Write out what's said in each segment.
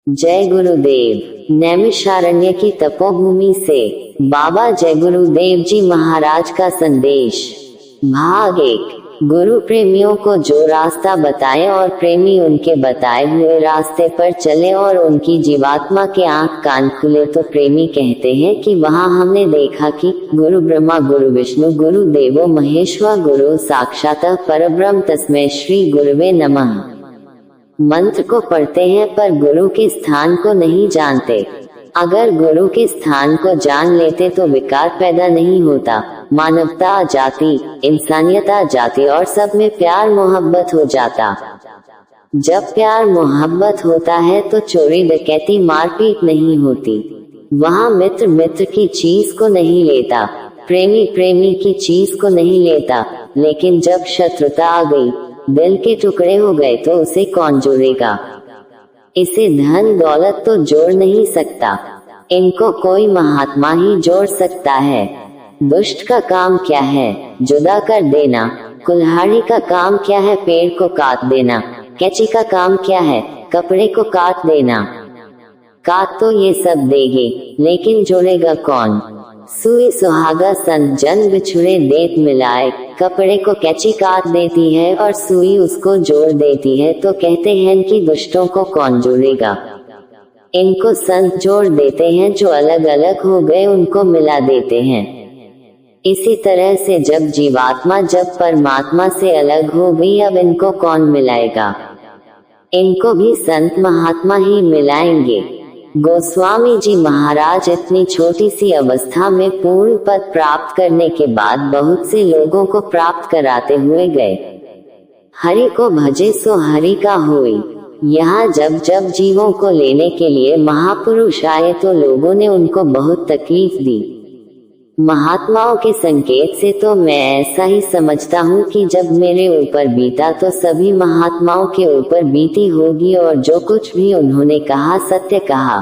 जय गुरुदेव। नैमिषारण्य की तपोभूमि से बाबा जय गुरुदेव जी महाराज का संदेश। भाग 1। गुरु प्रेमियों को जो रास्ता बताए और प्रेमी उनके बताए हुए रास्ते पर चले और उनकी जीवात्मा के आंख कान खुले तो प्रेमी कहते हैं कि वहाँ हमने देखा कि गुरु ब्रह्मा गुरु विष्णु गुरु देवो महेश्वर गुरु साक्षात परब्रह्म तस्मै श्री गुरुवे नमः। मंत्र को पढ़ते हैं पर गुरु के स्थान को नहीं जानते। अगर गुरु के स्थान को जान लेते तो विकार पैदा नहीं होता। मानवता आ जाती, इंसानियत आ जाती और सब में प्यार मोहब्बत हो जाता। जब प्यार मोहब्बत होता है तो चोरी डकैती मारपीट नहीं होती। वहाँ मित्र मित्र की चीज को नहीं लेता, प्रेमी प्रेमी की चीज को नहीं लेता। लेकिन जब शत्रुता आ गई, दिल के टुकड़े हो गए तो उसे कौन जोड़ेगा। इसे धन दौलत तो जोड़ नहीं सकता, इनको कोई महात्मा ही जोड़ सकता है। दुष्ट का काम क्या है? जुदा कर देना। कुल्हाड़ी का काम क्या है? पेड़ को काट देना। कैंची का काम क्या है? कपड़े को काट देना। काट तो ये सब देगी, लेकिन जोड़ेगा कौन? सुई सुहागा संत जन बिछुड़े देत मिलाए। कपड़े को कैंची काट देती है और सुई उसको जोड़ देती है, तो कहते हैं कि दुष्टों को कौन जोड़ेगा। इनको संत जोड़ देते हैं, जो अलग अलग हो गए उनको मिला देते हैं। इसी तरह से जब जीवात्मा जब परमात्मा से अलग हो गई, अब इनको कौन मिलाएगा? इनको भी संत महात्मा ही मिलाएंगे। गोस्वामी जी महाराज इतनी छोटी सी अवस्था में पूर्ण पद प्राप्त करने के बाद बहुत से लोगों को प्राप्त कराते हुए गए। हरि को भजे सो हरि का होई। यहाँ जब जब जीवों को लेने के लिए महापुरुष आए तो लोगों ने उनको बहुत तकलीफ दी। महात्माओं के संकेत से तो मैं ऐसा ही समझता हूँ कि जब मेरे ऊपर बीता तो सभी महात्माओं के ऊपर बीती होगी, और जो कुछ भी उन्होंने कहा सत्य कहा।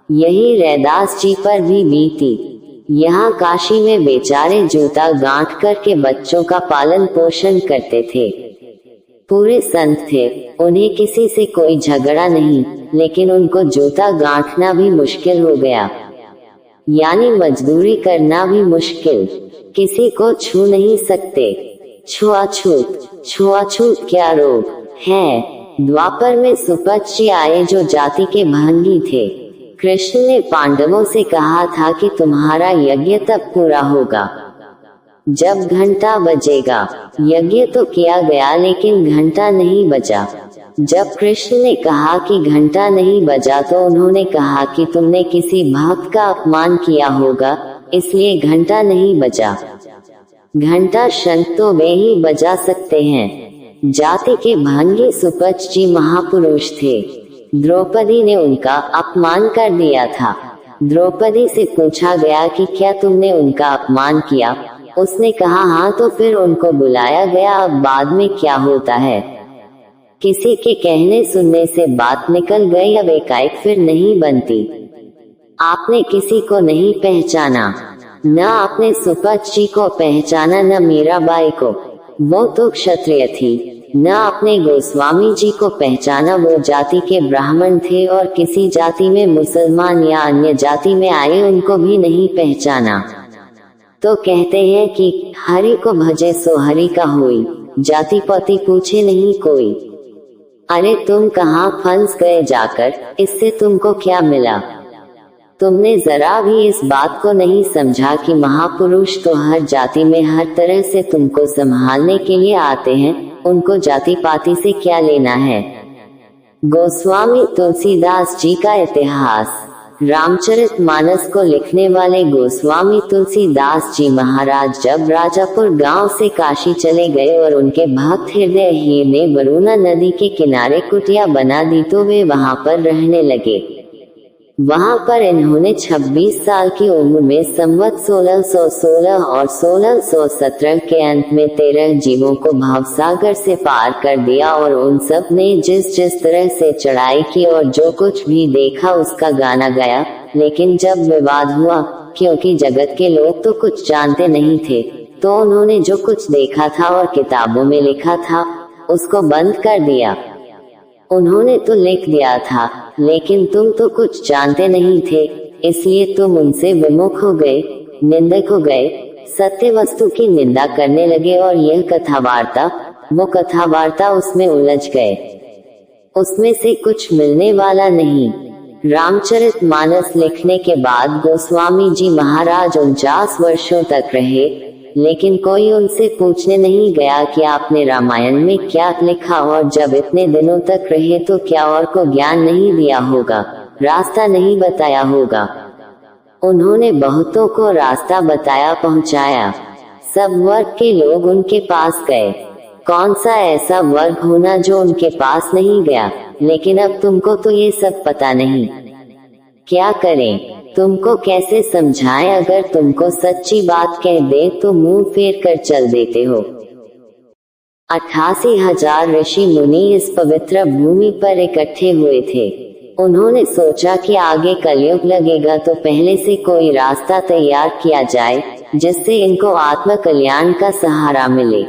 यही रैदास जी पर भी बीती। यहाँ काशी में बेचारे जूता गांठ करके बच्चों का पालन पोषण करते थे। पूरे संत थे, उन्हें किसी से कोई झगड़ा नहीं, लेकिन उनको जूता गांठना भी मुश्किल हो गया, यानी मजदूरी करना भी मुश्किल। किसी को छू नहीं सकते। छुआछूत, छुआछूत क्या रोग है। द्वापर में सुपथ जी आए जो जाति के भंगी थे। कृष्ण ने पांडवों से कहा था कि तुम्हारा यज्ञ तब पूरा होगा जब घंटा बजेगा। यज्ञ तो किया गया लेकिन घंटा नहीं बजा। जब कृष्ण ने कहा कि घंटा नहीं बजा तो उन्होंने कहा कि तुमने किसी भक्त का अपमान किया होगा, इसलिए घंटा नहीं बजा। घंटा शंख तो वे ही बजा सकते हैं। जाति के भंगी सुपथ जी महापुरुष थे। द्रौपदी ने उनका अपमान कर दिया था। द्रौपदी से पूछा गया कि क्या तुमने उनका अपमान किया? उसने कहा हाँ। तो फिर उनको बुलाया गया। अब बाद में क्या होता है, किसी के कहने सुनने से बात निकल गई, अब एकाएक फिर नहीं बनती। आपने किसी को नहीं पहचाना, न आपने सुपथ जी को पहचाना, न मीराबाई को, वो तो क्षत्रिय थी। न आपने गोस्वामी जी को पहचाना, वो जाति के ब्राह्मण थे, और किसी जाति में मुसलमान या अन्य जाति में आए उनको भी नहीं पहचाना। तो कहते हैं कि हरि को भजे सो हरि का होई, जाति पाति पूछे नहीं कोई। अरे तुम कहाँ फंस गए जाकर, इससे तुमको क्या मिला? तुमने जरा भी इस बात को नहीं समझा कि महापुरुष तो हर जाति में हर तरह से तुमको संभालने के लिए आते हैं, उनको जाति पाति से क्या लेना है। गोस्वामी तुलसीदास जी का इतिहास। रामचरितमानस को लिखने वाले गोस्वामी तुलसीदास जी महाराज जब राजापुर गांव से काशी चले गए और उनके भक्त हृदय हीर ने वरुणा नदी के किनारे कुटिया बना दी तो वे वहां पर रहने लगे। वहां पर इन्होंने 26 साल की उम्र में संवत 1616 और 1617 के अंत में 13 जीवों को भवसागर से पार कर दिया, और उन सब ने जिस जिस तरह से चढ़ाई की और जो कुछ भी देखा उसका गाना गाया। लेकिन जब विवाद हुआ, क्योंकि जगत के लोग तो कुछ जानते नहीं थे, तो उन्होंने जो कुछ देखा था और किताबों में लिखा था उसको बंद कर दिया। उन्होंने तो लिख दिया था लेकिन तुम तो कुछ जानते नहीं थे, इसलिए तुम उनसे विमुख हो गए, निंदक हो गए, सत्य वस्तु की निंदा करने लगे और यह कथावार्ता, वो कथावार्ता उसमें उलझ गए। उसमें से कुछ मिलने वाला नहीं। रामचरितमानस लिखने के बाद गोस्वामी जी महाराज 49 वर्षों तक रहे, लेकिन कोई उनसे पूछने नहीं गया कि आपने रामायण में क्या लिखा, और जब इतने दिनों तक रहे तो क्या और को ज्ञान नहीं दिया होगा, रास्ता नहीं बताया होगा। उन्होंने बहुतों को रास्ता बताया, पहुंचाया। सब वर्ग के लोग उनके पास गए। कौन सा ऐसा वर्ग होना जो उनके पास नहीं गया? लेकिन अब तुमको तो ये सब पता नहीं, क्या करें? तुमको कैसे समझाएं? अगर तुमको सच्ची बात कह दे तो मुंह फेर कर चल देते हो। 88,000 ऋषि मुनि इस पवित्र भूमि पर इकट्ठे हुए थे। उन्होंने सोचा कि आगे कलयुग लगेगा तो पहले से कोई रास्ता तैयार किया जाए जिससे इनको आत्म कल्याण का सहारा मिले।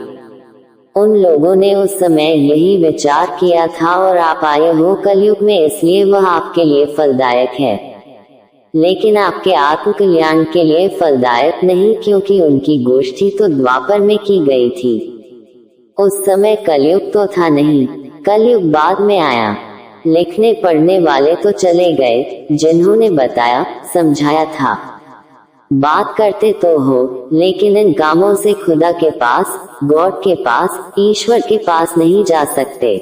उन लोगों ने उस समय यही विचार किया था, और आप आए हो कलयुग में इसलिए वह आपके लिए फलदायक है, लेकिन आपके आत्म कल्याण के लिए फलदायक नहीं, क्योंकि उनकी गोष्ठी तो द्वापर में की गई थी। उस समय कलयुग तो था नहीं, कलयुग बाद में आया। लिखने पढ़ने वाले तो चले गए जिन्होंने बताया समझाया था। बात करते तो हो, लेकिन इन कामों से खुदा के पास, गॉड के पास, ईश्वर के पास नहीं जा सकते।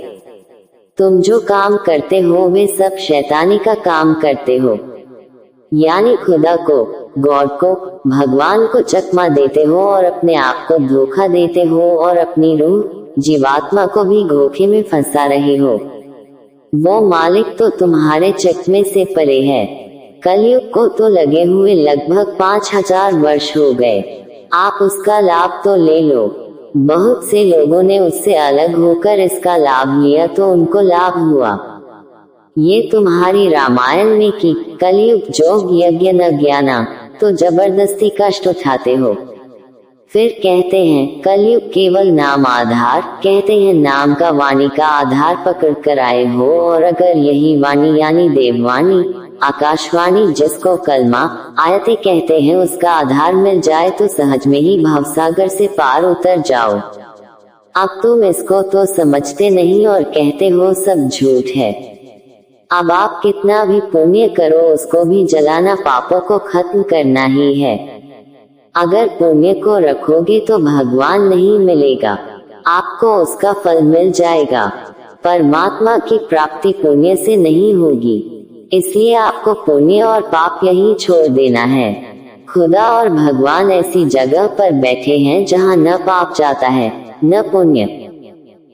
तुम जो काम करते हो वे सब शैतानी का काम करते हो, यानी खुदा को, गॉड को, भगवान को चकमा देते हो और अपने आप को धोखा देते हो, और अपनी रूह, जीवात्मा को भी धोखे में फंसा रहे हो। वो मालिक तो तुम्हारे चकमे से परे है। कलयुग को तो लगे हुए लगभग 5,000 वर्ष हो गए। आप उसका लाभ तो ले लो। बहुत से लोगों ने उससे अलग होकर इसका लाभ लिया तो उनको लाभ हुआ। ये तुम्हारी रामायण में की कलयुग जोग यज्ञ न ज्ञाना, तो जबरदस्ती कष्ट उठाते हो। फिर कहते हैं कलयुग केवल नाम आधार, कहते हैं नाम का वाणी का आधार पकड़ कर आए हो, और अगर यही वाणी यानी देववाणी, आकाशवाणी जिसको कलमा आयते कहते हैं उसका आधार मिल जाए तो सहज में ही भवसागर से पार उतर जाओ। अब तुम इसको तो समझते नहीं और कहते हो सब झूठ है। अब आप कितना भी पुण्य करो उसको भी जलाना, पापों को खत्म करना ही है। अगर पुण्य को रखोगे तो भगवान नहीं मिलेगा, आपको उसका फल मिल जाएगा। परमात्मा की प्राप्ति पुण्य से नहीं होगी, इसलिए आपको पुण्य और पाप यही छोड़ देना है। खुदा और भगवान ऐसी जगह पर बैठे हैं जहाँ न पाप जाता है न पुण्य।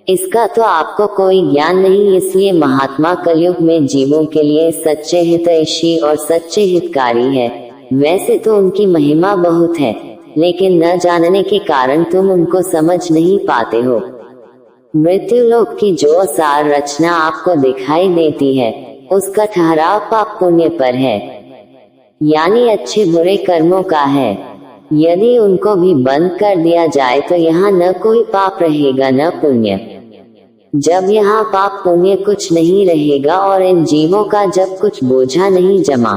इसका तो आपको कोई ज्ञान नहीं, इसलिए महात्मा कलयुग में जीवों के लिए सच्चे हितैषी और सच्चे हितकारी है। वैसे तो उनकी महिमा बहुत है, लेकिन न जानने के कारण तुम उनको समझ नहीं पाते हो। मृत्यु लोक की जो सार रचना आपको दिखाई देती है उसका ठहराव पाप पुण्य पर है, यानी अच्छे बुरे कर्मों का है। यदि उनको भी बंद कर दिया जाए तो यहाँ न कोई पाप रहेगा न पुण्य। जब यहाँ पाप पुण्य कुछ नहीं रहेगा और इन जीवों का जब कुछ बोझा नहीं जमा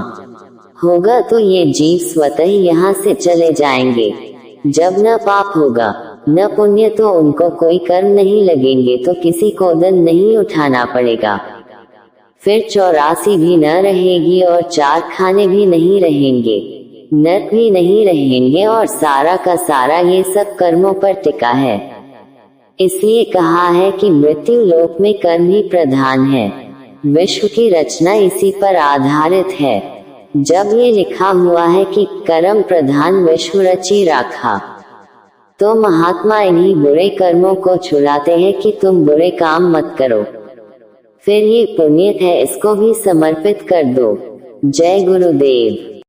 होगा तो ये जीव स्वतः ही यहाँ से चले जाएंगे। जब न पाप होगा न पुण्य तो उनको कोई कर्म नहीं लगेंगे, तो किसी को दंड नहीं उठाना पड़ेगा। फिर 84 भी न रहेगी और 4 खाने भी नहीं रहेंगे, नरक भी नहीं रहेंगे, और सारा का सारा ये सब कर्मों पर टिका है। इसलिए कहा है कि मृत्यु लोक में कर्म ही प्रधान है। विश्व की रचना इसी पर आधारित है। जब ये लिखा हुआ है कि कर्म प्रधान विश्व रची राखा, तो महात्मा इन्हीं बुरे कर्मों को छुड़ाते हैं कि तुम बुरे काम मत करो। फिर ये पुण्य है, इसको भी समर्पित कर दो। जय गुरुदेव।